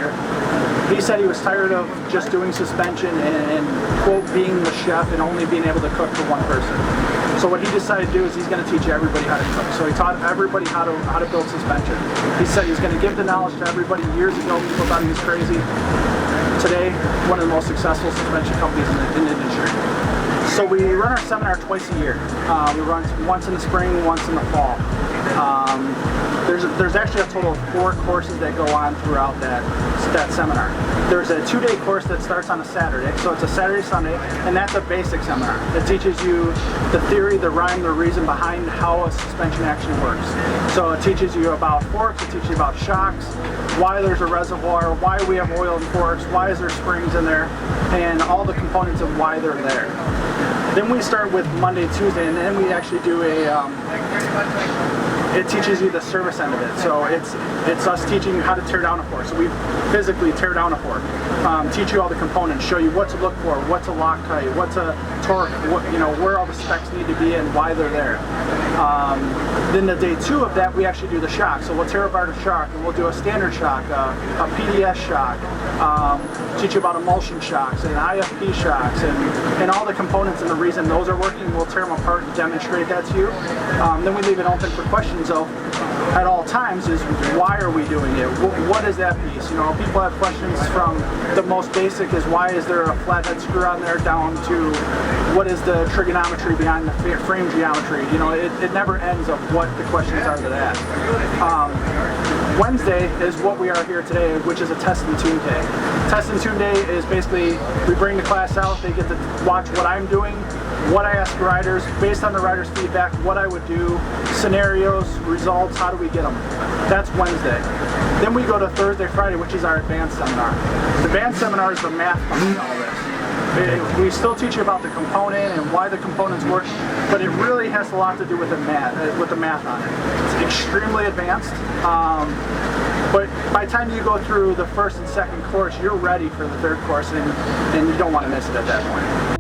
there. He said he was tired of just doing suspension and quote, being the chef and only being able to cook for one person. So what he decided to do is he's going to teach everybody how to cook. So he taught everybody how to build suspension. He said he's going to give the knowledge to everybody. Years ago, people thought he was crazy. Today, one of the most successful suspension companies in the industry. So we run our seminar twice a year. We run once in the spring, once in the fall. There's actually a total of 4 courses that go on throughout that seminar. There's a 2-day course that starts on a Saturday, so it's a Saturday, Sunday, and that's a basic seminar. It teaches you the theory, the rhyme, the reason behind how a suspension actually works. So it teaches you about forks, it teaches you about shocks, why there's a reservoir, why we have oil in forks, why is there springs in there, and all the components of why they're there. Then we start with Monday, Tuesday, and then we actually do it teaches you the service end of it. So it's us teaching you how to tear down a fork. So we physically tear down a fork, teach you all the components, show you what to look for, what's a Loctite, what's a torque, where all the specs need to be and why they're there. Then the day 2 of that, we actually do the shock. So we'll tear apart a shock, and we'll do a standard shock, a PDS shock, teach you about emulsion shocks and IFP shocks and all the components and the reason those are working. We'll tear them apart and demonstrate that to you. Then we leave it open for questions at all times is why are we doing it? What is that piece? People have questions from the most basic is why is there a flathead screw on there down to what is the trigonometry behind the frame geometry? It never ends of what the questions are to that. Wednesday is what we are here today, which is a test and tune day. Test and tune day is basically we bring the class out, they get to watch what I'm doing, what I ask riders, based on the riders' feedback, what I would do, scenarios, results, how do we get them. That's Wednesday. Then we go to Thursday, Friday, which is our advanced seminar. The advanced seminar is the math behind all this. We still teach you about the component and why the components work, but it really has a lot to do with the math on it. It's extremely advanced, but by the time you go through the first and second course, you're ready for the third course, and you don't want to miss it at that point.